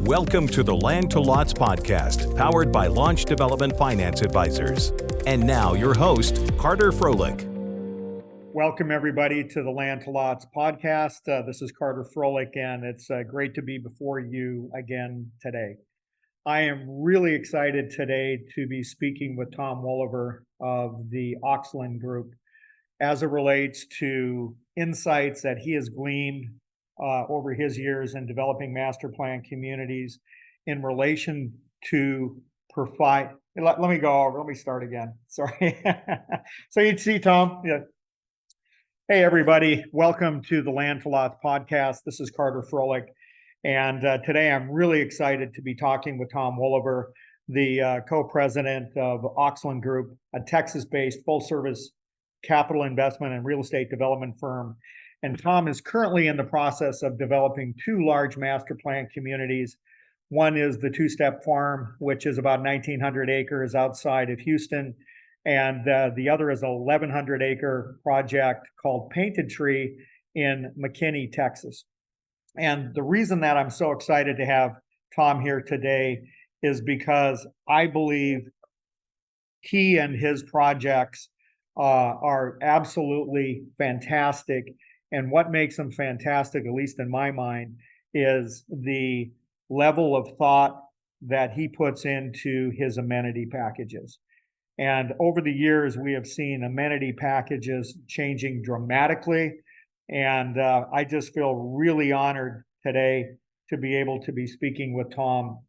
Welcome to the Land to Lots podcast, powered by Launch Development Finance Advisors. And now your host, Carter Froelich. Welcome everybody to the Land to Lots podcast. This is Carter Froelich, and it's great to be before you again today. I am really excited today to be speaking with Tom Woliver of the Oxland Group as it relates to insights that he has gleaned over his years in developing master plan communities in relation to provide. Let me go over. Let me start again. Sorry. So you see, Tom. Yeah. Hey, everybody. Welcome to the Land to Lots podcast. This is Carter Froelich. And today I'm really excited to be talking with Tom Woliver, the co-president of Oxland Group, a Texas-based full-service capital investment and real estate development firm. And Tom is currently in the process of developing two large master plan communities. One is the Two-Step Farm, which is about 1,900 acres outside of Houston. And the other is a 1,100-acre project called Painted Tree in McKinney, Texas. And the reason that I'm so excited to have Tom here today is because I believe he and his projects are absolutely fantastic. And what makes them fantastic, at least in my mind, is the level of thought that he puts into his amenity packages. And over the years, we have seen amenity packages changing dramatically. And I just feel really honored today to be able to be speaking with Tom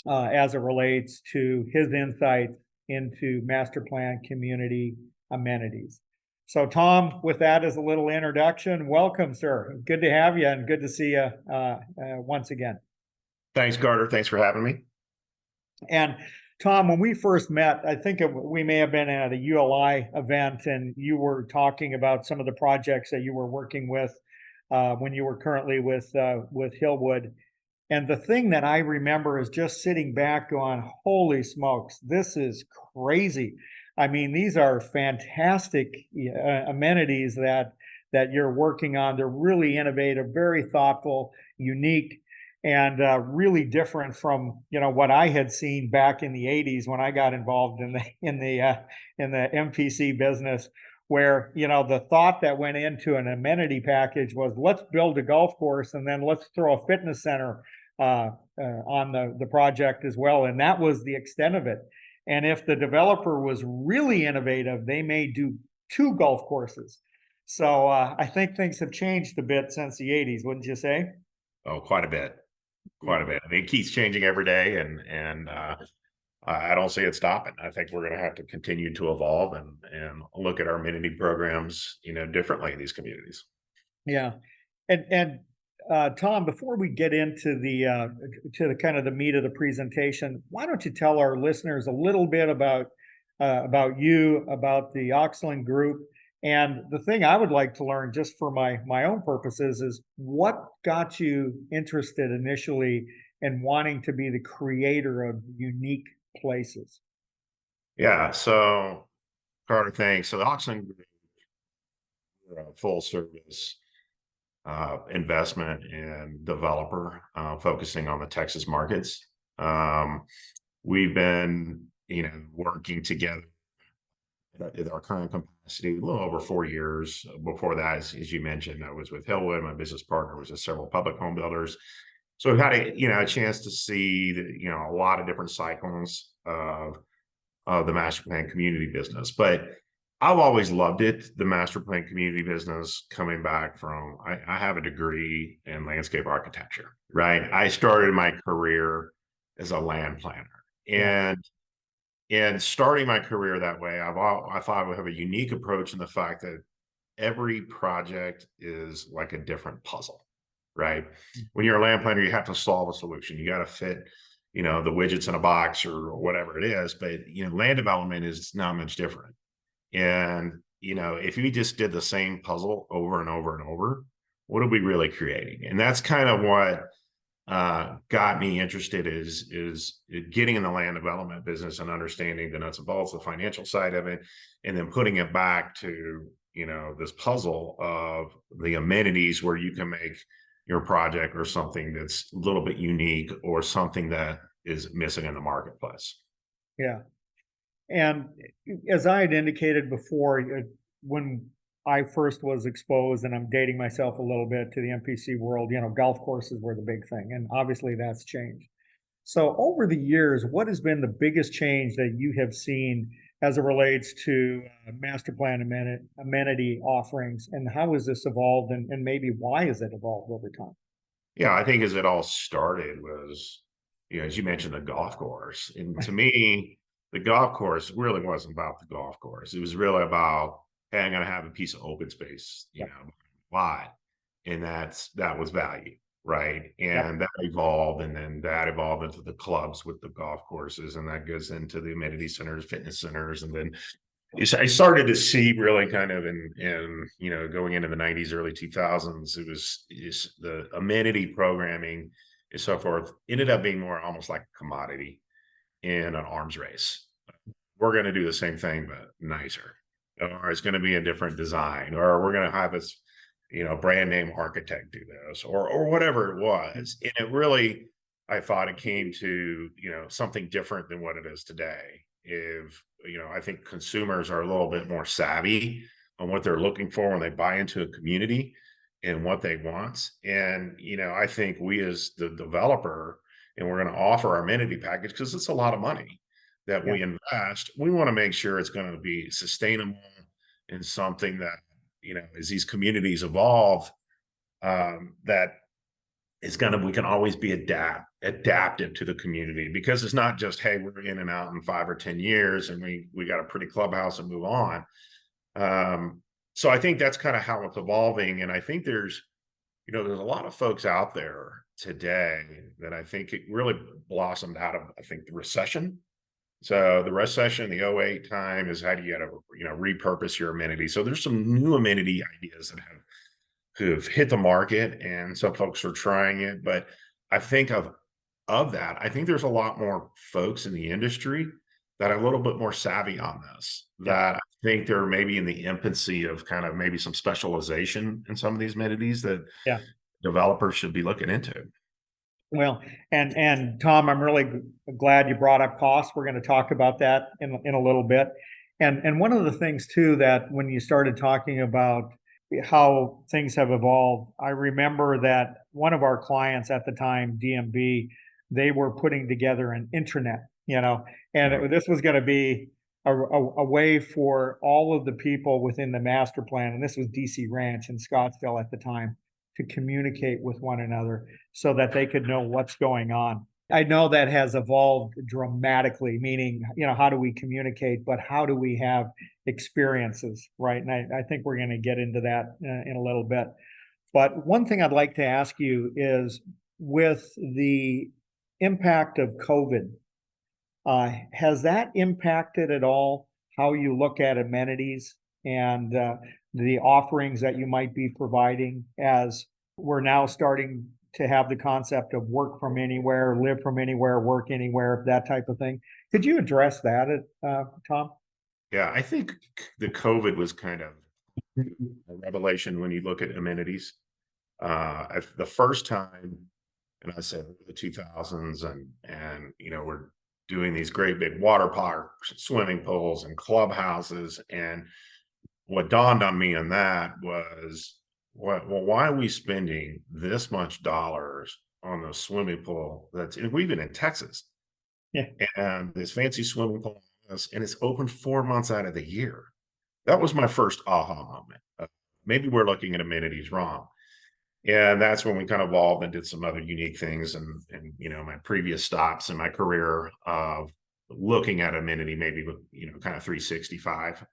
as it relates to his insight into master plan community amenities. So Tom, with that as a little introduction, welcome, sir. Good to have you and good to see you once again. Thanks, Carter. Thanks for having me. And Tom, when we first met, I think we may have been at a ULI event, and you were talking about some of the projects that you were working with when you were currently with Hillwood. And the thing that I remember is just sitting back going, holy smokes, this is crazy. I mean, these are fantastic amenities that you're working on. They're really innovative, very thoughtful, unique, and really different from what I had seen back in the '80s when I got involved in the MPC business, where the thought that went into an amenity package was let's build a golf course and then let's throw a fitness center on the project as well, and that was the extent of it. And if the developer was really innovative, they may do two golf courses. So I think things have changed a bit since the '80s, wouldn't you say? Oh, quite a bit. Quite a bit. I mean, it keeps changing every day, and I don't see it stopping. I think we're going to have to continue to evolve and look at our amenity programs, differently in these communities. Yeah, and Tom, before we get into the kind of the meat of the presentation, why don't you tell our listeners a little bit about you, about the Oxland Group, and the thing I would like to learn, just for my own purposes, is what got you interested initially in wanting to be the creator of unique places? Yeah. So, Carter, thanks. So the Oxland Group, we're a full service investment and developer focusing on the Texas markets. We've been, working together at our current capacity a little over 4 years. Before that, as you mentioned, I was with Hillwood. My business partner was with several public home builders. So we've had a chance to see a lot of different cycles of the master plan community business. But I've always loved it, the master plan community business, coming back from, I have a degree in landscape architecture, right? I started my career as a land planner. And starting my career that way, I thought I would have a unique approach in the fact that every project is like a different puzzle, right? When you're a land planner, you have to solve a solution. You got to fit, the widgets in a box or whatever it is. But, land development is not much different. And, if you just did the same puzzle over and over and over, what are we really creating? And that's kind of what got me interested is getting in the land development business and understanding the nuts and bolts, the financial side of it, and then putting it back to, this puzzle of the amenities where you can make your project or something that's a little bit unique or something that is missing in the marketplace. Yeah. And as I had indicated before, when I first was exposed, and I'm dating myself a little bit, to the MPC world, golf courses were the big thing. And obviously that's changed. So over the years, what has been the biggest change that you have seen as it relates to master plan amenity offerings, and how has this evolved, and maybe why has it evolved over time? Yeah, I think as it all started was, as you mentioned, the golf course. And to me, the golf course really wasn't about the golf course. It was really about, hey, I'm going to have a piece of open space, Yep. lot. And that was value, right? Yep. And that evolved, and then that evolved into the clubs with the golf courses, and that goes into the amenity centers, fitness centers, and then I started to see really kind of in going into the 90s, early 2000s, is the amenity programming and so forth ended up being more almost like a commodity in an arms race. We're going to do the same thing but nicer, or it's going to be a different design, or we're going to have this brand name architect do this, or whatever it was. And it really, I thought it came to something different than what it is today. If I think consumers are a little bit more savvy on what they're looking for when they buy into a community and what they want. And I think we, as the developer, and we're going to offer our amenity package because it's a lot of money that Yeah. we invest, we want to make sure it's going to be sustainable and something that as these communities evolve, that is going to, we can always be adaptive to the community, because it's not just, hey, we're in and out in 5 or 10 years and we got a pretty clubhouse and move on. So I think that's kind of how it's evolving. And I think there's a lot of folks out there today that I think it really blossomed out of, I think, the recession. So the recession, the '08 time, is how do you repurpose your amenity. So there's some new amenity ideas that who've hit the market, and some folks are trying it. But I think of that, I think there's a lot more folks in the industry that are a little bit more savvy on this, Yeah. that I think they're maybe in the infancy of kind of maybe some specialization in some of these amenities that Yeah. developers should be looking into. Well, and Tom, I'm really glad you brought up costs. We're going to talk about that in a little bit. And one of the things too, that when you started talking about how things have evolved, I remember that one of our clients at the time, DMB, they were putting together an intranet, and this was going to be a way for all of the people within the master plan, and this was DC Ranch in Scottsdale at the time, to communicate with one another so that they could know what's going on. I know that has evolved dramatically, meaning, how do we communicate, but how do we have experiences, right? And I think we're going to get into that in a little bit. But one thing I'd like to ask you is, with the impact of COVID, has that impacted at all how you look at amenities and the offerings that you might be providing, as we're now starting to have the concept of work from anywhere, live from anywhere, work anywhere, that type of thing? Could you address that, Tom? Yeah, I think the COVID was kind of a revelation when you look at amenities. The first time, and I said the 2000s, and we're doing these great big water parks, swimming pools, and clubhouses. And what dawned on me on that was, why are we spending this much dollars on the swimming pool and we've been in Texas, Yeah. and this fancy swimming pool, and it's open 4 months out of the year. That was my first aha moment. Maybe we're looking at amenities wrong. And that's when we kind of evolved and did some other unique things. And my previous stops in my career of looking at amenity, maybe with, kind of 365,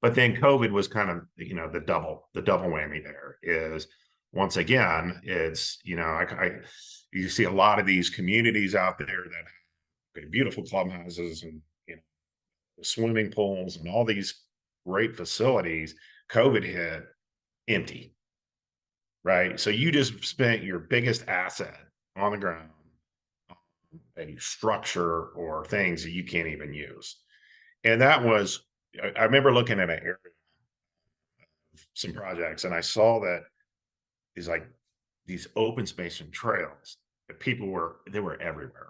but then COVID was kind of, the double whammy. There is, once again, it's, you see a lot of these communities out there that have beautiful clubhouses and, swimming pools and all these great facilities. COVID hit, empty. Right. So you just spent your biggest asset on the ground, a structure or things that you can't even use. And that was, I remember looking at an area of some projects, and I saw that is like these open space and trails that they were everywhere.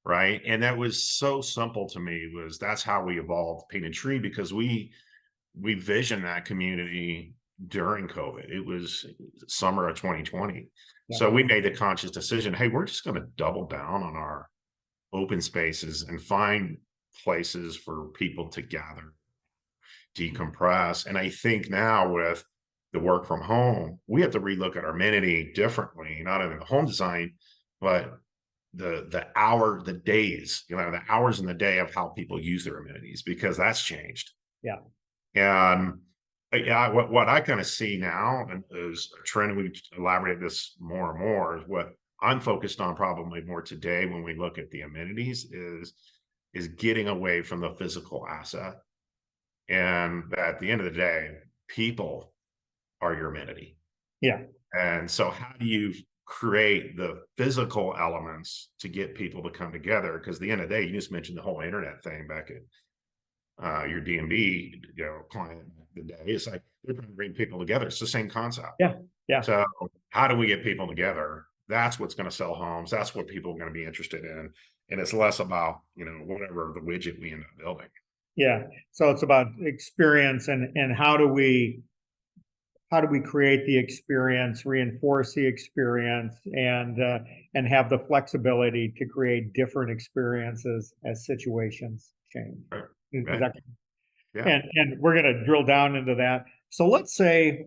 Right. And that was so simple to me was that's how we evolved Paint and Tree because we visioned that community during COVID. It was summer of 2020. Yeah. So we made the conscious decision, hey, we're just going to double down on our open spaces and find places for people to gather, decompress. And I think now with the work from home, we have to relook at our amenity differently, not only the home design, but the days, the hours in the day of how people use their amenities, because that's changed. Yeah. And yeah, what I kind of see now and is a trend, we've elaborated this more and more, is what I'm focused on probably more today when we look at the amenities is getting away from the physical asset. And at the end of the day, people are your amenity. Yeah. And so how do you create the physical elements to get people to come together? Because at the end of the day, you just mentioned the whole internet thing back at your DMB, client the day. It's like they're trying to bring people together. It's the same concept. Yeah. Yeah. So how do we get people together? That's what's going to sell homes. That's what people are going to be interested in. And it's less about, whatever the widget we end up building. Yeah. So it's about experience and how do we create the experience, reinforce the experience, and have the flexibility to create different experiences as situations change. Right. Exactly. Yeah. And we're going to drill down into that. So let's say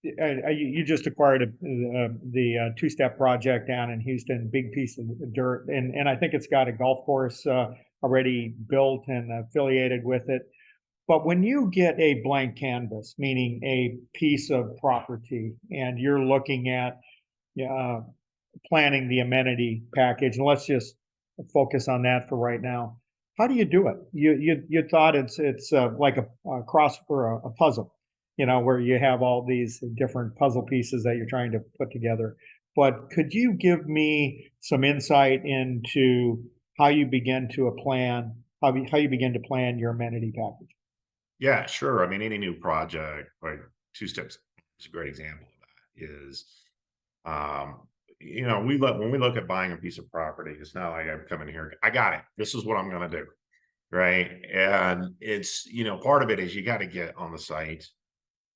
you just acquired the two-step project down in Houston, big piece of dirt, and I think it's got a golf course already built and affiliated with it. But when you get a blank canvas, meaning a piece of property, and you're looking at planning the amenity package, and let's just focus on that for right now. How do you do it? You thought it's like a cross for a puzzle, where you have all these different puzzle pieces that you're trying to put together. But could you give me some insight into how you begin to plan your amenity package? Yeah, sure. I mean, any new project, like Two Steps is a great example of that. Is when we look at buying a piece of property, it's not like I'm coming here, I got it. This is what I'm going to do. Right. And it's, part of it is you got to get on the site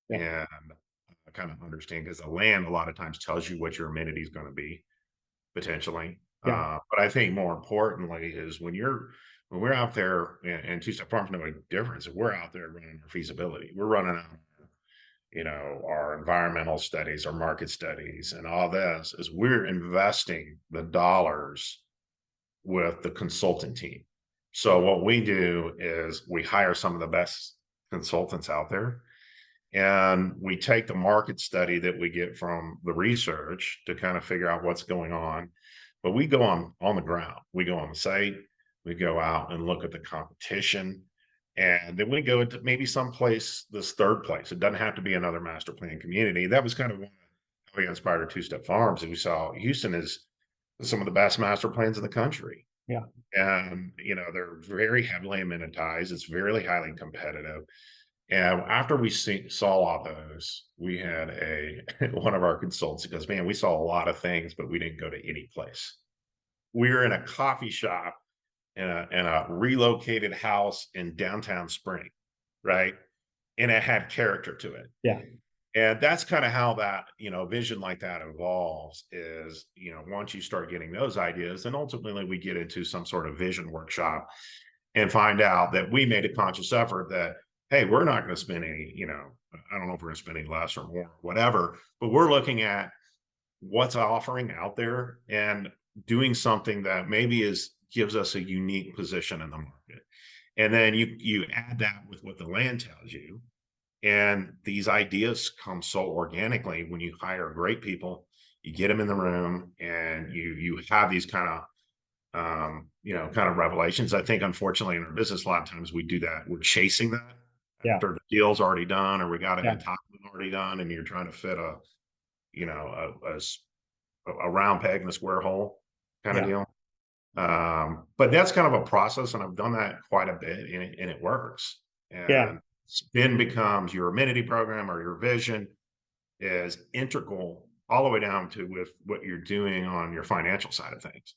and kind of understand, because the land a lot of times tells you what your amenity is going to be potentially. But I think more importantly is when we're out there, and Two-Step Farms no difference. We're out there running our feasibility. We're running our environmental studies, our market studies, and all this is we're investing the dollars with the consultant team. So what we do is we hire some of the best consultants out there, and we take the market study that we get from the research to kind of figure out what's going on. But we go on the ground. We go on the site. We go out and look at the competition. And then we go into maybe someplace, this third place. It doesn't have to be another master plan community. That was kind of how we inspired our Two-Step Farms. And we saw Houston is some of the best master plans in the country. Yeah. And, they're very heavily amenitized. It's very highly competitive. And after we saw all those, we had one of our consultants goes, man, we saw a lot of things, but we didn't go to any place. We were in a coffee shop in a relocated house in downtown Spring, right? And it had character to it. Yeah. And that's kind of how that, vision like that evolves is, once you start getting those ideas, then ultimately we get into some sort of vision workshop and find out that we made a conscious effort that, hey, we're not going to spend any, I don't know if we're going to spend any less or more, whatever, but we're looking at what's offering out there and doing something that maybe gives us a unique position in the market. And then you add that with what the land tells you. And these ideas come so organically when you hire great people, you get them in the room, and you have these kind of revelations. I think, unfortunately, in our business, a lot of times we do that. We're chasing that after the deal's already done, or we got an entitlement already done, and you're trying to fit a round peg in a square hole kind of deal. But that's kind of a process, and I've done that quite a bit, and it works. And then becomes your amenity program or your vision. is integral all the way down to with what you're doing on your financial side of things.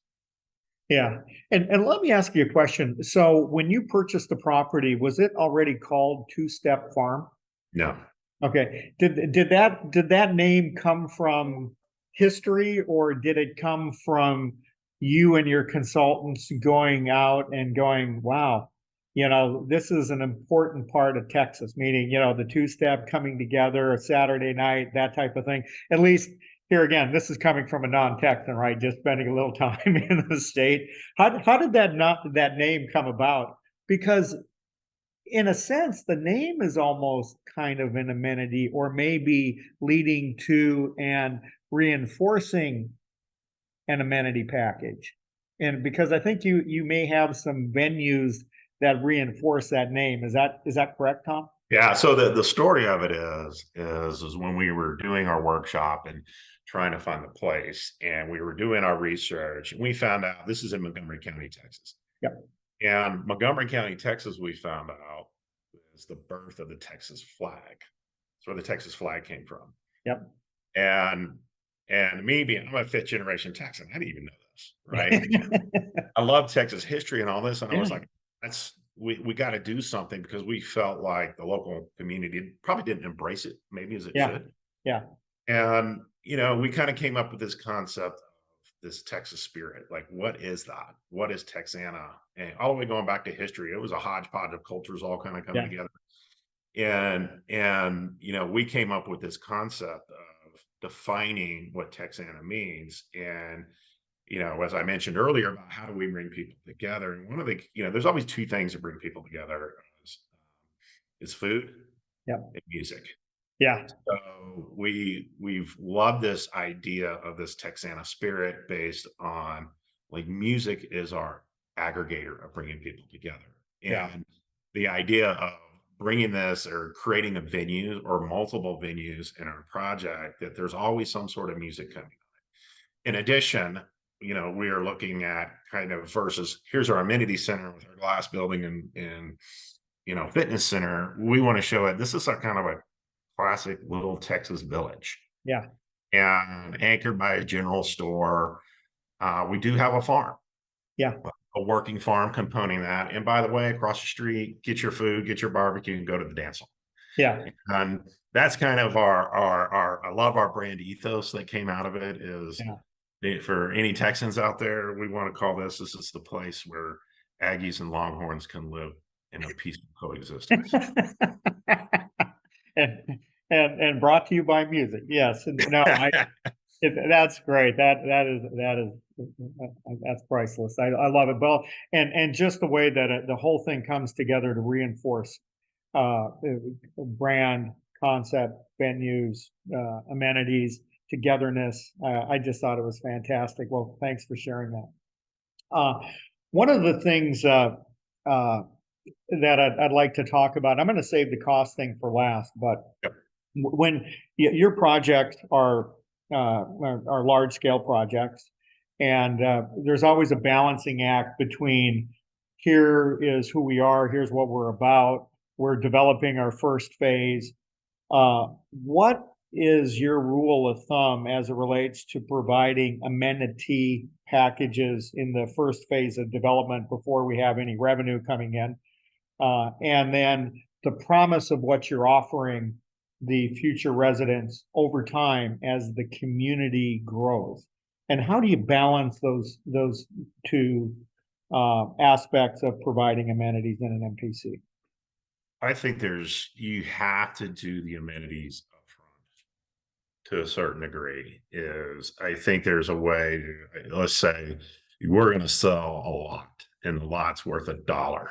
Yeah. And let me ask you a question. So when you purchased the property, was it already called Two Step Farm? No. Okay. Did that name come from history, or did it come from you and your consultants going out and going, wow, this is an important part of Texas, meaning, the two step coming together, a Saturday night, that type of thing. At least here again, this is coming from a non-Texan, right? Just spending a little time in the state. How did that name come about? Because in a sense, the name is almost kind of an amenity, or maybe leading to and reinforcing an amenity package. And because I think you may have some venues that reinforce that name. Is that correct, Tom? Yeah. So the story of it is when we were doing our workshop and trying to find the place, and we were doing our research, and we found out this is in Montgomery County, Texas. Yep. And Montgomery County, Texas, we found out is the birth of the Texas flag. That's where the Texas flag came from. Yep. And me being, I'm a fifth generation Texan, I didn't even know this, right? I love Texas history and all this, and I was like, we got to do something, because we felt like the local community probably didn't embrace it, maybe as it should. Yeah. And we kind of came up with this concept of this Texas spirit. Like, what is that? What is Texana? And all the way going back to history, it was a hodgepodge of cultures all kind of coming together. And we came up with this concept of defining what Texana means. And as I mentioned earlier, about how do we bring people together, and one of the there's always two things that bring people together: is food, and music. Yeah. So we've loved this idea of this Texana spirit based on, like, music is our aggregator of bringing people together. And the idea of bringing this, or creating a venue or multiple venues in our project, that there's always some sort of music coming. In addition, we are looking at kind of versus, here's our amenity center with our glass building and fitness center. We want to show it. This is a kind of a classic little Texas village. Yeah. And anchored by a general store. We do have a farm. Yeah. A working farm component of that. And by the way, across the street, get your food, get your barbecue, and go to the dance hall. Yeah. And that's kind of our I love our brand ethos that came out of it is for any Texans out there, we want to call this is the place where Aggies and Longhorns can live in a peaceful coexistence. and brought to you by music. Yes. No, that's great. That's priceless. I love it. Well, and just the way that the whole thing comes together to reinforce brand, concept, venues, amenities, togetherness. I just thought it was fantastic. Well, thanks for sharing that. One of the things that I'd like to talk about, I'm going to save the cost thing for last, but when your projects are large scale projects, and there's always a balancing act between, here is who we are, here's what we're about, we're developing our first phase. What is your rule of thumb as it relates to providing amenity packages in the first phase of development before we have any revenue coming in? And then the promise of what you're offering the future residents over time as the community grows. And how do you balance those two aspects of providing amenities in an MPC? I think you have to do the amenities upfront to a certain degree. I think there's a way to, let's say we're going to sell a lot and the lot's worth $1.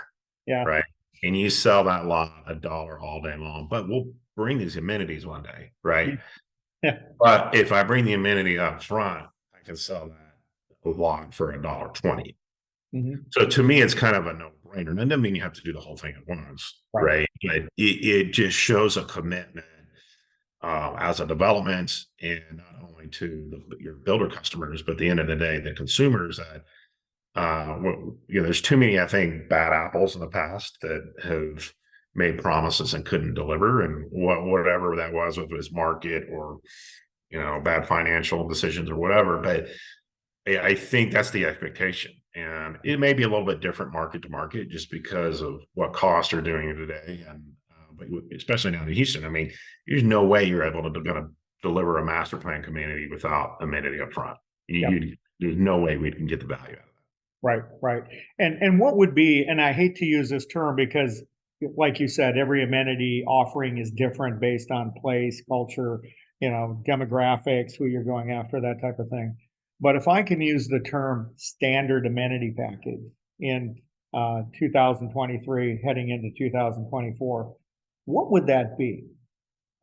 Yeah. Right. And you sell that lot $1 all day long, but we'll bring these amenities one day. Right. Yeah. But if I bring the amenity up front, I can sell that lot for $1.20. Mm-hmm. So to me, it's kind of a no-brainer. And that doesn't mean you have to do the whole thing at once, right? But it just shows a commitment as a development, and not only to your builder customers, but at the end of the day, the consumers that, there's too many, I think, bad apples in the past that have made promises and couldn't deliver, and whatever that was, whether it was market or bad financial decisions or whatever. But I think that's the expectation, and it may be a little bit different market to market just because of what costs are doing today. And but especially down in Houston, I mean, there's no way you're able to going to deliver a master plan community without amenity up front. There's no way we can get the value out of that. Right, right. And what would be, and I hate to use this term because, like you said, every amenity offering is different based on place, culture, demographics, who you're going after, that type of thing. But if I can use the term standard amenity package in 2023, heading into 2024, what would that be?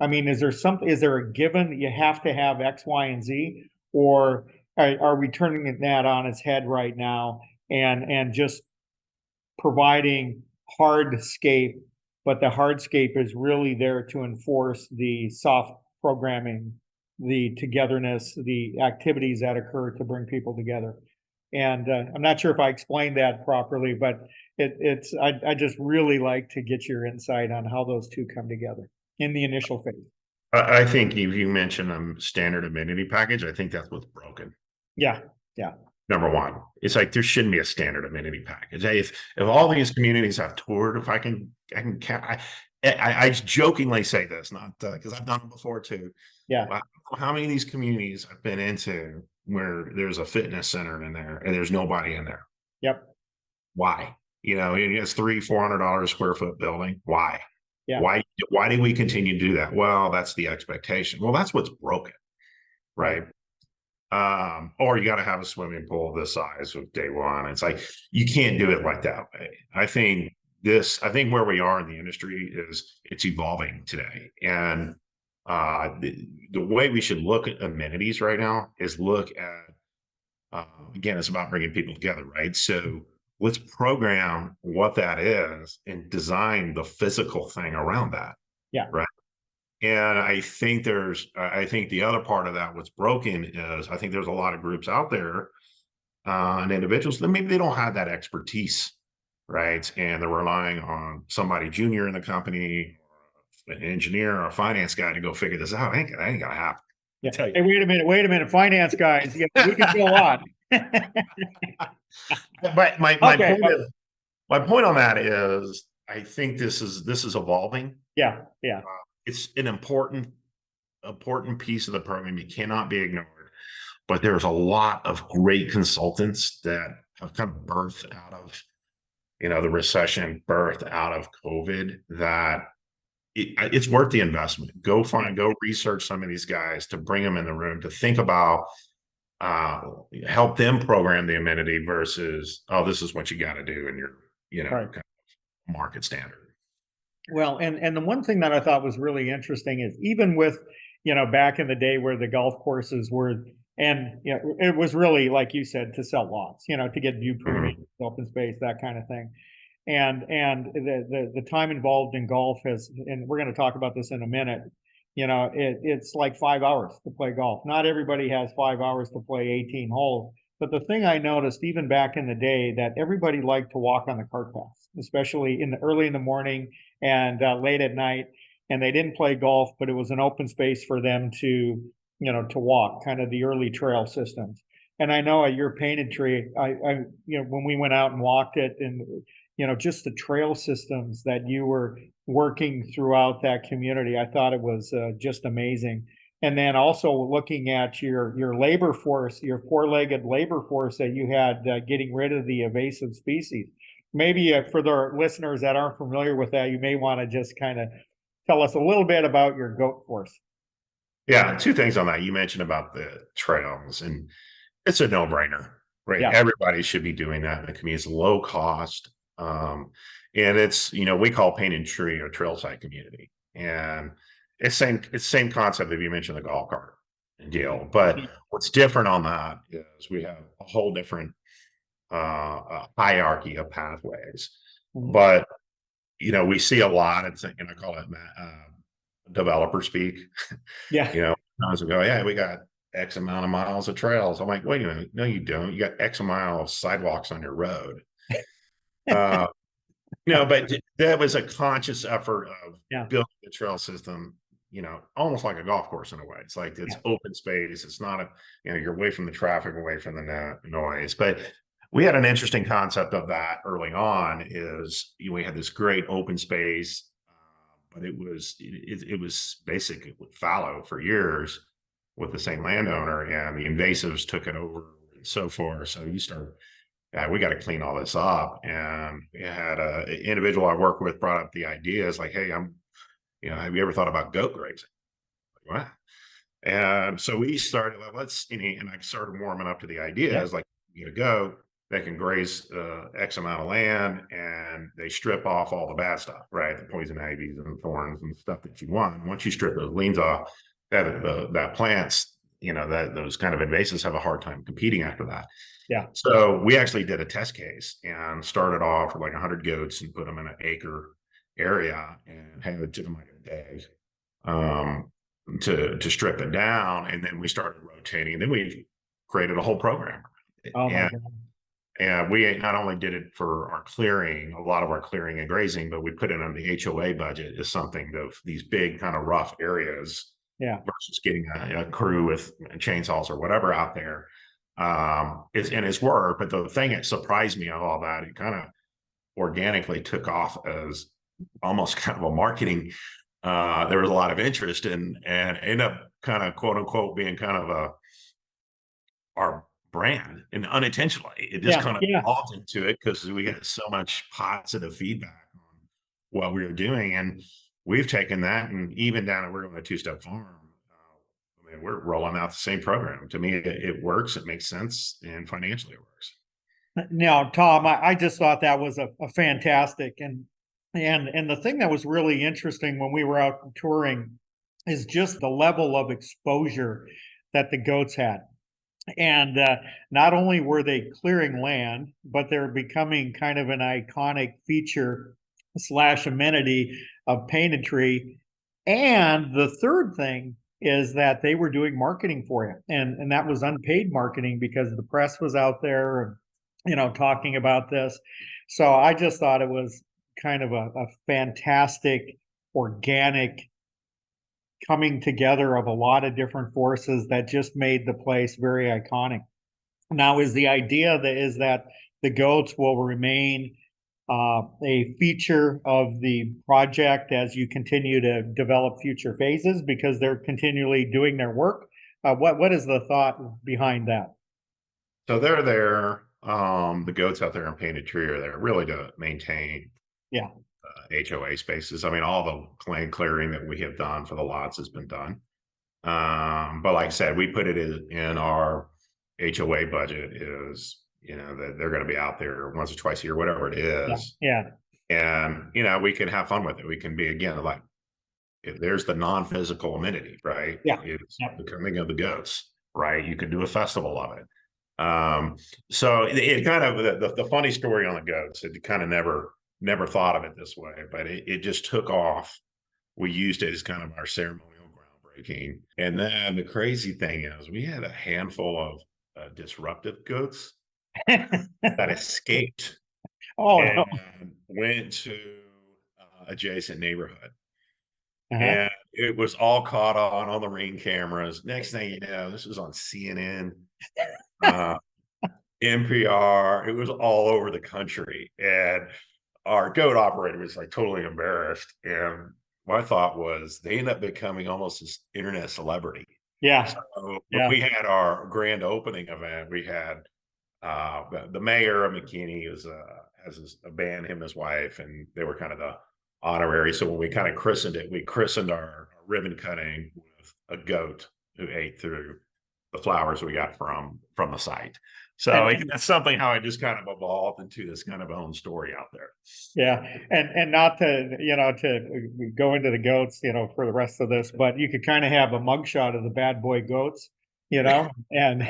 I mean, is there a given that you have to have X, Y, and Z, or are we turning that on its head right now and just providing hardscape, but the hardscape is really there to enforce the soft programming, the togetherness, the activities that occur to bring people together? And I'm not sure if I explained that properly, but I just really like to get your insight on how those two come together in the initial phase. I think if you mention standard amenity package, I think that's what's broken. Yeah, yeah. Number one, it's like there shouldn't be a standard amenity package. If all these communities I've toured, if I jokingly say this, not because I've done it before too. Yeah. Wow, how many of these communities I've been into where there's a fitness center in there and there's nobody in there? Yep. Why? It's $300-400 a square foot building. Why? Yeah. Why do we continue to do that? Well, that's the expectation. Well, that's what's broken, right? Or you got to have a swimming pool this size with day one. It's like you can't do it like that way. I think where we are in the industry is it's evolving today, and the way we should look at amenities right now is look at again, it's about bringing people together, right? So let's program what that is and design the physical thing around that. Yeah. Right. And I think the other part of that, what's broken is I think there's a lot of groups out there and individuals that maybe they don't have that expertise, right? And they're relying on somebody junior in the company, or an engineer or a finance guy to go figure this out. Ain't gonna happen. Yeah. Hey, wait a minute, finance guys. Yeah, we can go on. But my point on that is I think this is evolving. Yeah, yeah. It's an important piece of the program. You cannot be ignored. But there's a lot of great consultants that have kind of birthed out of, the recession, birthed out of COVID, that it's worth the investment. Go research some of these guys to bring them in the room to think about, help them program the amenity versus, oh, this is what you got to do in your, Right. kind of market standard. Well, and the one thing that I thought was really interesting is even with, back in the day where the golf courses were, and it was really, like you said, to sell lots, to get view permitting, open space, that kind of thing. And the time involved in golf has, and we're going to talk about this in a minute, it's like 5 hours to play golf. Not everybody has 5 hours to play 18 holes. But the thing I noticed even back in the day, that everybody liked to walk on the cart paths, especially early in the morning and late at night. And they didn't play golf, but it was an open space for them to walk, kind of the early trail systems. And I know at your painted tree, I when we went out and walked it, and just the trail systems that you were working throughout that community, I thought it was just amazing. And then also looking at your labor force, your four-legged labor force that you had, getting rid of the invasive species. Maybe for the listeners that aren't familiar with that, you may want to just kind of tell us a little bit about your goat force. Yeah, two things on that. You mentioned about the trails, and it's a no-brainer, right? Yeah. Everybody should be doing that in the community. It's low cost. And it's, we call Paint and Tree a trail side community. And it's same concept if you mentioned the golf cart deal. But what's different on that is we have a whole different hierarchy of pathways. Mhm. But, we see a lot, I call it developer speak. Yeah. Sometimes we go, yeah, we got X amount of miles of trails. I'm like, wait a minute. No, you don't. You got X amount of sidewalks on your road. But that was a conscious effort of Yeah. building the trail system, almost like a golf course in a way. It's like it's Yeah. open space. It's not you're away from the traffic, away from the noise. But we had an interesting concept of that early on is we had this great open space, but it was basically fallow for years with the same landowner, and the invasives took it over and so forth. So you start we got to clean all this up. And we had a individual I work with brought up the idea. It's like, hey, have you ever thought about goat grazing? Like, what? And so we started, well, and I started warming up to the idea. Yeah. Is like, you get a goat, they can graze X amount of land, and they strip off all the bad stuff, right? The poison ivies and thorns and stuff that you want. And once you strip those leans off, that plants, that those kind of invasives have a hard time competing after that. Yeah. So we actually did a test case and started off with like 100 goats and put them in an acre area and had it to them like a day to strip it down. And then we started rotating. And then we created a whole program. Oh my And, God. and we not only did it for our clearing, a lot of our clearing and grazing, but we put it on the HOA budget as something of these big kind of rough areas Yeah. versus getting a crew with chainsaws or whatever out there. It's work, but the thing that surprised me of all that, it kind of organically took off as almost kind of a marketing. There was a lot of interest and ended up kind of quote unquote being kind of our brand, and unintentionally it just Yeah. kind of Yeah. evolved into it because we got so much positive feedback on what we were doing. And we've taken that, and even down at we're on a two-step farm. We're rolling out the same program. To me, it works, it makes sense, and financially it works. Now, Tom, I just thought that was a fantastic and the thing that was really interesting when we were out touring is just the level of exposure that the goats had. And not only were they clearing land, but they're becoming kind of an iconic feature slash amenity of Painted Tree. And the third thing is that they were doing marketing for you, and that was unpaid marketing because the press was out there, talking about this. So I just thought it was kind of a fantastic organic coming together of a lot of different forces that just made the place very iconic. Now, is the idea that the goats will remain a feature of the project as you continue to develop future phases because they're continually doing their work? What is the thought behind that? So they're there. The goats out there in Painted Tree are there really to maintain Yeah. HOA spaces. I mean, all the land clearing that we have done for the lots has been done. But like I said, we put it in our HOA budget is, that they're going to be out there once or twice a year, whatever it Yeah. is. Yeah. And, we can have fun with it. We can be, again, like, there's the non-physical amenity, right? Yeah. It's Yep. the coming of the goats, right? You can do a festival of it. So it kind of, the funny story on the goats, it kind of never thought of it this way, but it just took off. We used it as kind of our ceremonial groundbreaking. And then the crazy thing is we had a handful of disruptive goats that escaped Oh no. and went to adjacent neighborhood. Uh-huh. And it was all caught on the Ring cameras. Next thing you know, this was on CNN, NPR. It was all over the country. And our goat operator was like totally embarrassed. And my thought was they end up becoming almost this internet celebrity. Yeah. So when Yeah. we had our grand opening event, we had the mayor of McKinney has a band, him and his wife, and they were kind of the honorary. So when we kind of christened it, we christened our ribbon cutting with a goat who ate through the flowers we got from the site. So that's something how it just kind of evolved into this kind of own story out there. Yeah, and not to to go into the goats, for the rest of this, but you could kind of have a mugshot of the bad boy goats, and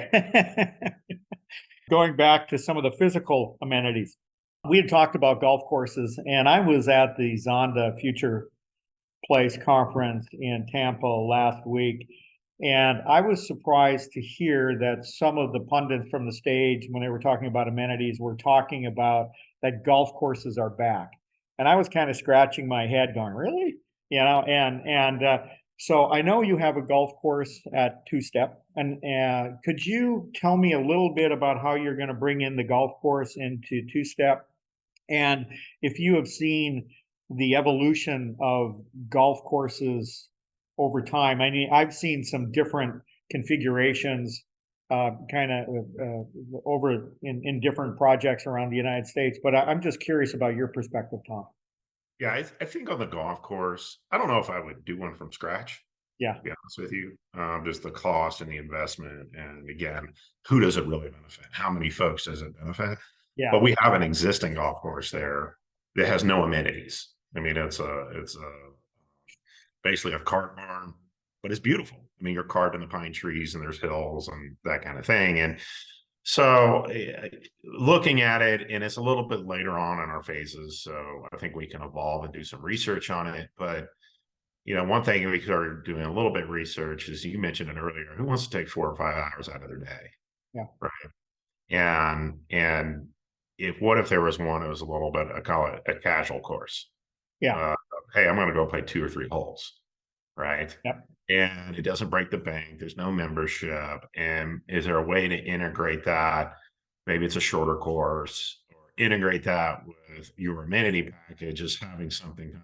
going back to some of the physical amenities. We had talked about golf courses, and I was at the Zonda Future Place conference in Tampa last week, and I was surprised to hear that some of the pundits from the stage, when they were talking about amenities, were talking about that golf courses are back. And I was kind of scratching my head going, really? So I know you have a golf course at Two Step, and could you tell me a little bit about how you're going to bring in the golf course into Two Step, and if you have seen the evolution of golf courses over time? I mean, I've seen some different configurations over in different projects around the United States, but I'm just curious about your perspective, Tom. Yeah, I think on the golf course, I don't know if I would do one from scratch, Yeah, to be honest with you. Just the cost and the investment. And again, who does it really benefit? How many folks does it benefit? yeah, But we have an existing golf course there that has no amenities. I mean, it's a basically a cart barn, but it's beautiful. I mean, you're carved in the pine trees and there's hills and that kind of thing. And so looking at it, and it's a little bit later on in our phases, so I think we can evolve and do some research on it. But one thing we started doing a little bit of research is, you mentioned it earlier, who wants to take 4 or 5 hours out of their day? yeah, Right. And if what if there was one that was a little bit, I call it a casual course. yeah, Uh, hey, I'm going to go play 2 or 3 holes, right? yep, And it doesn't break the bank. There's no membership. And is there a way to integrate that? Maybe it's a shorter course, or integrate that with your amenity package, as having something kind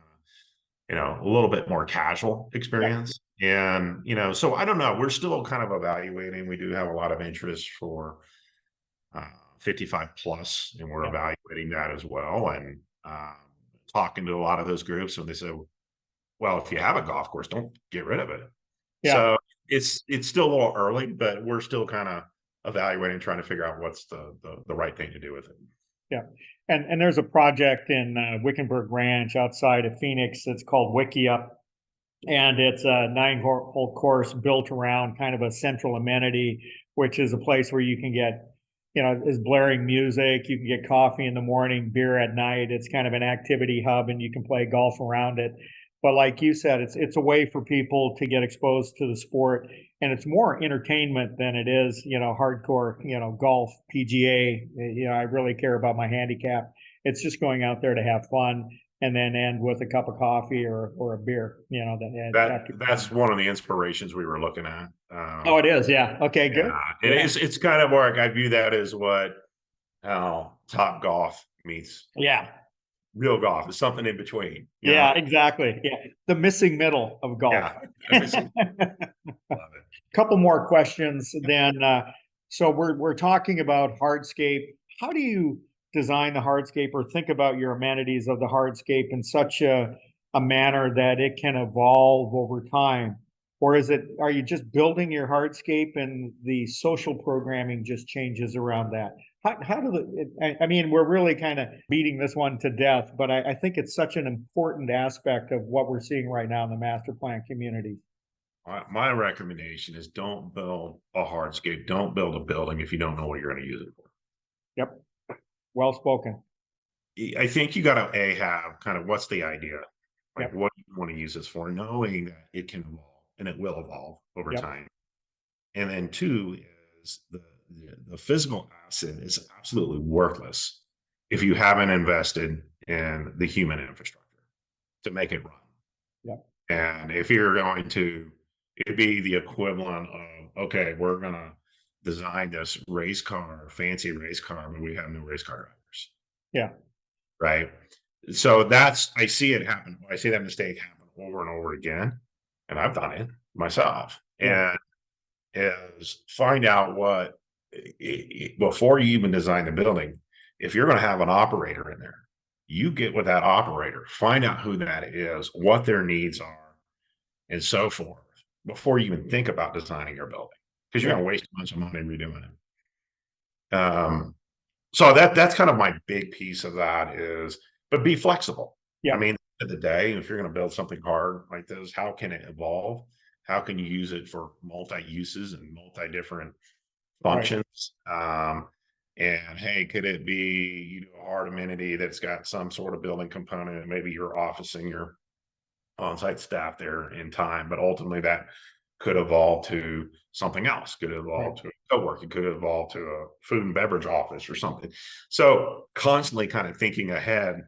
of, a little bit more casual yep, experience. And, so I don't know. We're still kind of evaluating. We do have a lot of interest for uh, 55 plus, and we're yep, evaluating that as well. And talking to a lot of those groups, and they say, well, if you have a golf course, don't get rid of it. yeah, So it's still a little early, but we're still kind of evaluating, trying to figure out what's the right thing to do with it. yeah. And there's a project in Wickenburg Ranch outside of Phoenix that's called Wiki Up, and it's a 9-hole course built around kind of a central amenity, which is a place where you can get, is blaring music. You can get coffee in the morning, beer at night. It's kind of an activity hub, and you can play golf around it. But like you said, it's a way for people to get exposed to the sport, and it's more entertainment than it is, hardcore, golf, PGA. I really care about my handicap. It's just going out there to have fun, and then end with a cup of coffee or a beer, That's one of the inspirations we were looking at. Oh, it is. Yeah. Okay, good. Yeah, it Yeah. is. It's kind of like, I view that as what how top golf meets Yeah. real golf. It's something in between. Yeah, exactly. Yeah. The missing middle of golf. Yeah, love it. Couple more questions then. So we're talking about hardscape. How do you design the hardscape, or think about your amenities of the hardscape in such a manner that it can evolve over time? Or are you just building your hardscape and the social programming just changes around that? I mean, we're really kind of beating this one to death, but I think it's such an important aspect of what we're seeing right now in the master plan community. My recommendation is, don't build a hardscape. Don't build a building if you don't know what you're going to use it for. Yep. Well spoken. I think you got to have kind of, what's the idea? Like, Yep. what do you want to use this for? Knowing that it can evolve, and it will evolve over Yep. time. And then two is the physical asset is absolutely worthless if you haven't invested in the human infrastructure to make it run. Yep. And if you're going to, it'd be the equivalent of, okay, we're going to design this race car, fancy race car, but we have no race car drivers. Yeah. Right. So I see it happen. I see that mistake happen over and over again. And I've done it myself. Yeah. And is find out what, before you even design the building, if you're going to have an operator in there, you get with that operator, find out who that is, what their needs are, and so forth, before you even think about designing your building, because you're Yeah. going to waste a bunch of money redoing it. So that's kind of my big piece of that is, but be flexible. Yeah. I mean, at the end of the day, if you're going to build something hard like this, how can it evolve? How can you use it for multi-uses and multi-different functions? And hey, could it be, a hard amenity that's got some sort of building component, and maybe you're officing your on-site staff there in time, but ultimately that could evolve to something else, could evolve to a co-working, could evolve to a food and beverage office or something. So constantly kind of thinking ahead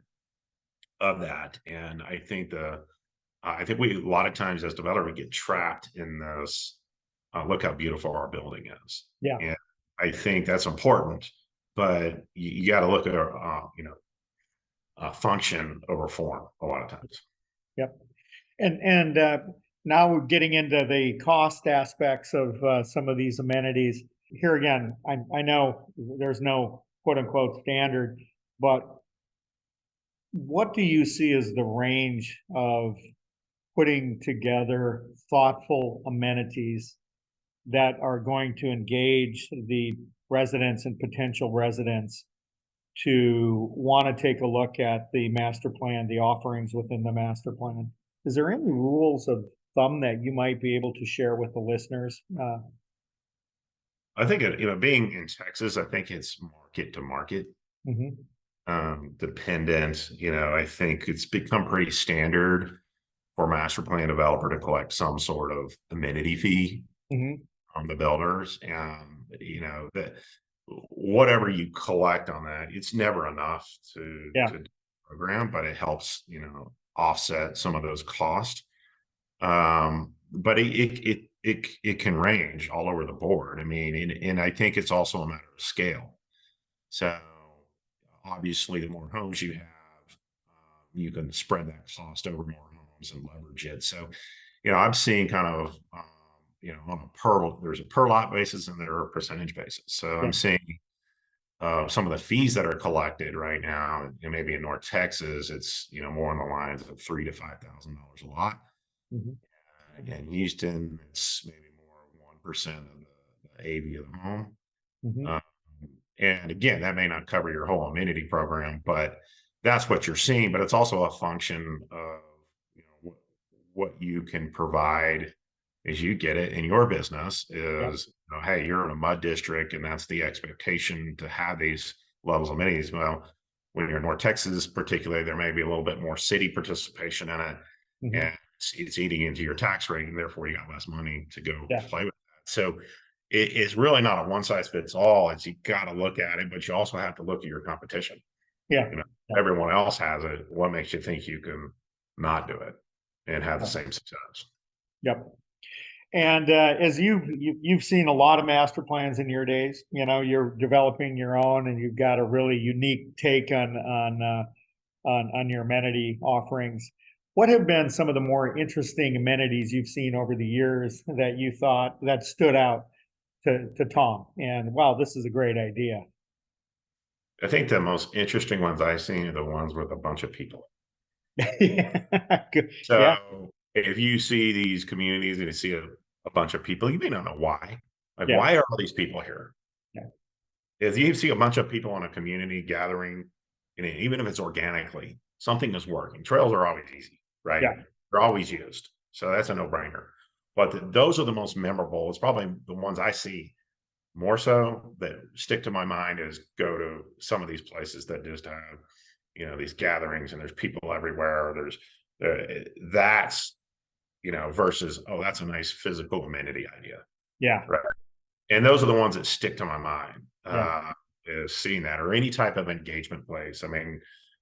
of that. And I think we, a lot of times as developers, we get trapped in this, look how beautiful our building is. Yeah. And I think that's important, but you got to look at, function over form a lot of times. Yep. And now we're getting into the cost aspects of some of these amenities. Here again, I know there's no quote unquote standard, but what do you see as the range of putting together thoughtful amenities that are going to engage the residents and potential residents to want to take a look at the master plan, the offerings within the master plan? Is there any rules of thumb that you might be able to share with the listeners? I think, being in Texas, I think it's market to market, Mhm, dependent. I think it's become pretty standard for master plan developer to collect some sort of amenity fee mhm. from the builders. And, that whatever you collect on that, it's never enough Yeah, to program, but it helps, offset some of those costs. But it can range all over the board. I mean, and I think it's also a matter of scale. So obviously, the more homes you have, you can spread that cost over more homes and leverage it. So, I'm seeing kind of, on there's a per lot basis and there are percentage basis. So yeah. I'm seeing some of the fees that are collected right now, and maybe in North Texas, it's more on the lines of $3,000 to $5,000 a lot. Mhm, In Houston, it's maybe more 1% of the AV of the home. mhm. Um, and again, that may not cover your whole amenity program, but that's what you're seeing. But it's also a function of what you can provide as you get it in your business Yeah, is, hey, you're in a mud district, and that's the expectation to have these levels of amenities. Well, when you're in North Texas, particularly, there may be a little bit more city participation in it, mhm. and it's eating into your tax rate, and therefore you got less money to go Yeah, play with that. So it's really not a one size fits all. It's, you got to look at it, but you also have to look at your competition. yeah, You know, yeah, everyone else has it. What makes you think you can not do it and have the yeah. same success? Yep. And as you've seen a lot of master plans in your days, you're developing your own, and you've got a really unique take on your amenity offerings. What have been some of the more interesting amenities you've seen over the years that you thought that stood out to Tom? And wow, this is a great idea. I think the most interesting ones I've seen are the ones with a bunch of people. Yeah, good. Yeah, So if you see these communities and you see a bunch of people, you may not know why. Like, yeah, why are all these people here? yeah, If you see a bunch of people in a community gathering, and even if it's organically, something is working. Trails are always easy, right? yeah, They're always used. So that's a no brainer. But those are the most memorable. It's probably the ones I see more so that stick to my mind is go to some of these places that just have, these gatherings and there's people everywhere. There's that's, versus, oh, that's a nice physical amenity idea. yeah, Right. And those are the ones that stick to my mind, yeah, is seeing that or any type of engagement place. I mean,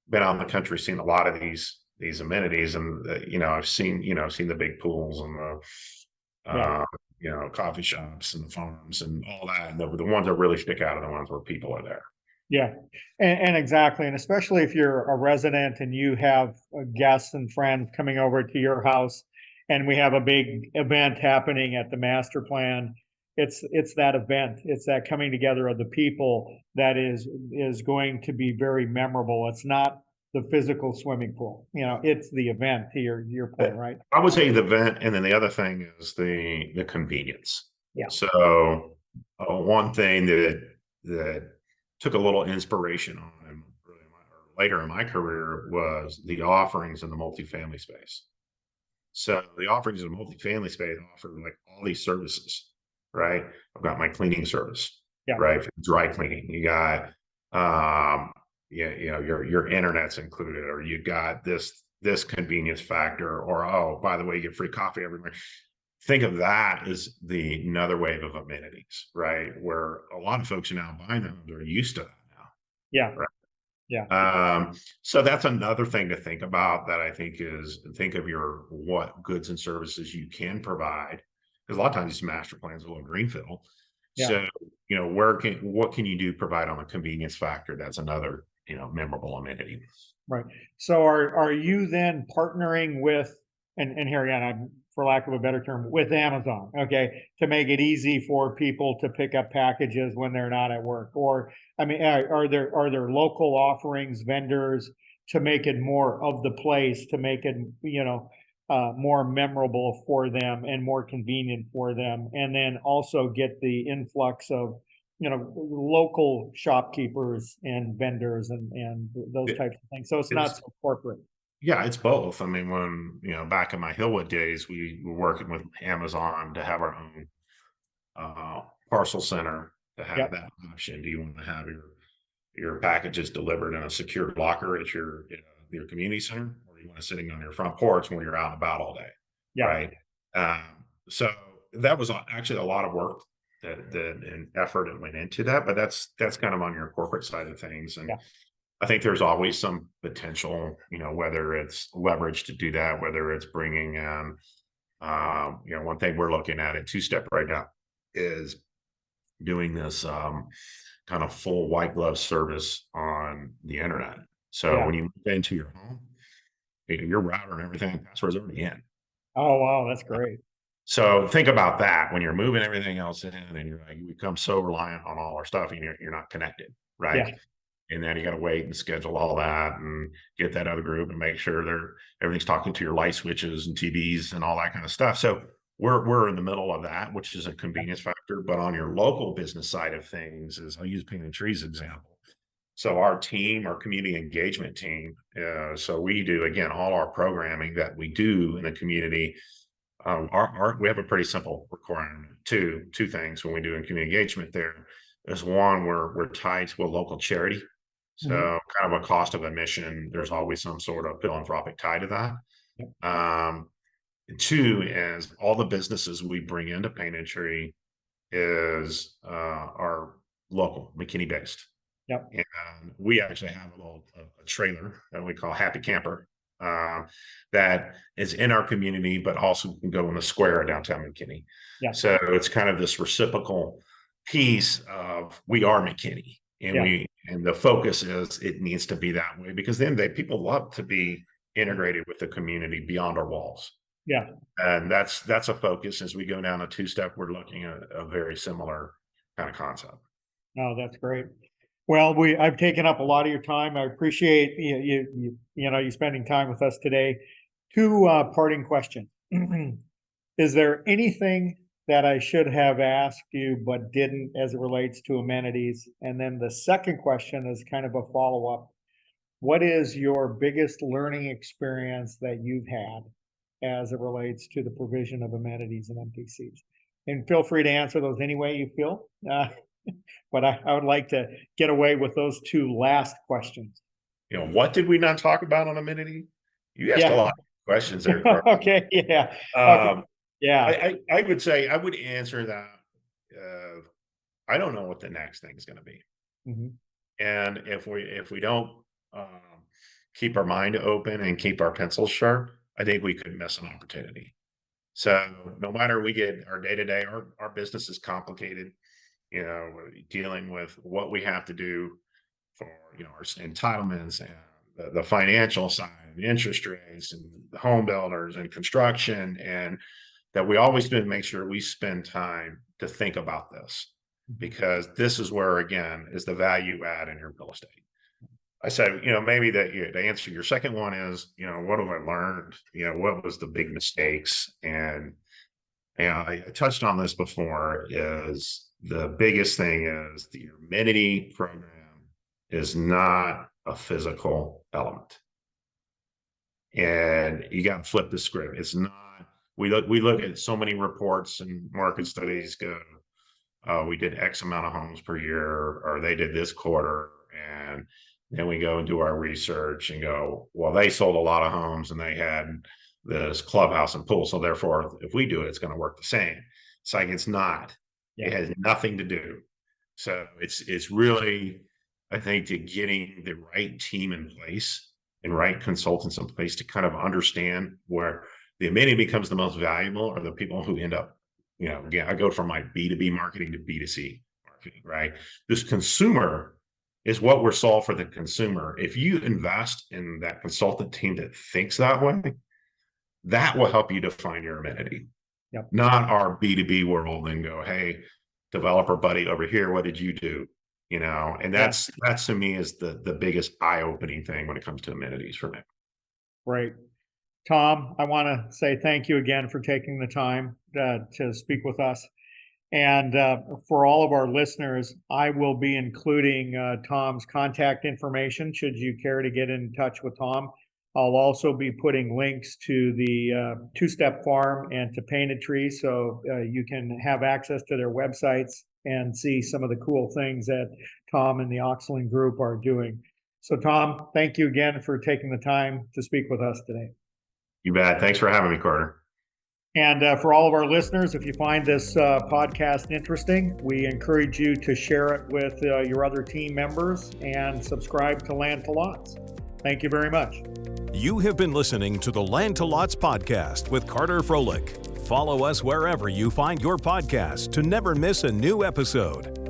been out in the country, seen a lot of these amenities, and I've seen seen the big pools and the yeah. coffee shops and the farms and all that. And the ones that really stick out are the ones where people are there. Yeah, and exactly, and especially if you're a resident and you have guests and friends coming over to your house, and we have a big event happening at the master plan. It's that event. It's that coming together of the people that is going to be very memorable. It's not the physical swimming pool. It's the event. To your Uh, point, right? I would say the event, and then the other thing is the convenience. Yeah, So one thing that took a little inspiration on really or later in my career was the offerings in the multifamily space. So the offerings in the multifamily space offer like all these services, right? I've got my cleaning service, yeah, right? For dry cleaning. You got yeah, your internet's included, or you got this convenience factor, or oh, by the way, you get free coffee every morning. Think of that as another wave of amenities, right? Where a lot of folks are now buying them, they're used to that now, yeah, right? Yeah. So that's another thing to think about that I think is think of what goods and services you can provide. Because a lot of times these master plans will greenfield. Yeah. So, what can you do provide on a convenience factor? That's another, memorable amenity. Right. So are you then partnering with, and here again, I'm, for lack of a better term, with Amazon, okay, to make it easy for people to pick up packages when they're not at work? Or I mean, are there local offerings, vendors, to make it more of the place, to make it, more memorable for them and more convenient for them, and then also get the influx of local shopkeepers and vendors and those It- types of things. So it's not It's so corporate. Yeah, it's both. I mean, when back in my Hillwood days, we were working with Amazon to have our own parcel center to have Yep. that option. Do you want to have your packages delivered in a secure locker at your community center, or you want to sitting on your front porch when you're out and about all day, Yeah. right? So that was actually a lot of work that and effort that went into that, but that's kind of on your corporate side of things. And Yeah. I think there's always some potential, whether it's leverage to do that, whether it's bringing in, one thing we're looking at two-step right now is doing this kind of full white glove service on the internet. So Yeah. when you move into your home, your router and everything, password's already in. Oh, wow. That's great. So think about that when you're moving everything else in, and you're like, you become so reliant on all our stuff, and you're not connected, right? Yeah. And then you got to wait and schedule all that and get that other group and make sure everything's talking to your light switches and TVs and all that kind of stuff. So we're in the middle of that, which is a convenience factor. But on your local business side of things, is I'll use Painted Trees example. So our team, our community engagement team, so we do again all our programming that we do in the community. We have a pretty simple requirement. Two things when we do in community engagement. There is one, we're tied to a local charity, Mhm. so kind of a cost of admission. There's always some sort of philanthropic tie to that. Yep. Two is all the businesses we bring into Painted Tree are local, McKinney based. Yep. And we actually have a trailer that we call Happy Camper, that is in our community, but also can go in the square of downtown McKinney. Yeah. So it's kind of this reciprocal piece of we are McKinney, and Yeah. the focus is it needs to be that way, because then people love to be integrated with the community beyond our walls. Yeah. And that's a focus. As we go down a two-step, we're looking at a very similar kind of concept. No, that's great. Well, I've taken up a lot of your time. I appreciate you spending time with us today. Two parting questions. Is there anything that I should have asked you but didn't as it relates to amenities? And then the second question is kind of a follow-up. What is your biggest learning experience that you've had as it relates to the provision of amenities and MPCs? And feel free to answer those any way you feel. But I would like to get away with those two last questions. What did we not talk about on amenity? You asked a Yeah. lot of questions there, Carl. Okay. Yeah. Okay. Um, Yeah. I would say I would answer that. I don't know what the next thing is going to be, Mhm. and if we don't keep our mind open and keep our pencils sharp, I think we could miss an opportunity. So no matter we get our day to day, our business is complicated. We're dealing with what we have to do for our entitlements and the financial side, the interest rates, and the home builders and construction, and that we always do make sure we spend time to think about this, because this is where again is the value add in your real estate. I said, maybe that to answer your second one is, what have I learned? What was the big mistakes? And I touched on this before, is the biggest thing is the amenity program is not a physical element. And you got to flip the script. It's not, we look at so many reports and market studies go, we did X amount of homes per year, or they did this quarter. And then we go and do our research and go, well, they sold a lot of homes and they had this clubhouse and pool. So therefore, if we do it, it's going to work the same. It's like, it's not, it Yeah. has nothing to do. So it's really, I think, to getting the right team in place and right consultants in place to kind of understand where the amenity becomes the most valuable are the people who end up, again, I go from my B2B marketing to B2C marketing, right? This consumer is what we're solving for the consumer. If you invest in that consultant team that thinks that way, that will help you define your amenity. Yep. Not our B2B world and go, hey, developer buddy over here, what did you do? And that's to me is the biggest eye-opening thing when it comes to amenities for me. Great. Tom, I want to say thank you again for taking the time to speak with us. And for all of our listeners, I will be including Tom's contact information should you care to get in touch with Tom. I'll also be putting links to the Two-Step Farm and to Painted Tree, so you can have access to their websites and see some of the cool things that Tom and the Oxland group are doing. So Tom, thank you again for taking the time to speak with us today. You bet. Thanks for having me, Carter. And for all of our listeners, if you find this podcast interesting, we encourage you to share it with your other team members and subscribe to Land to Lots. Thank you very much. You have been listening to the Land to Lots podcast with Carter Froelich. Follow us wherever you find your podcast to never miss a new episode.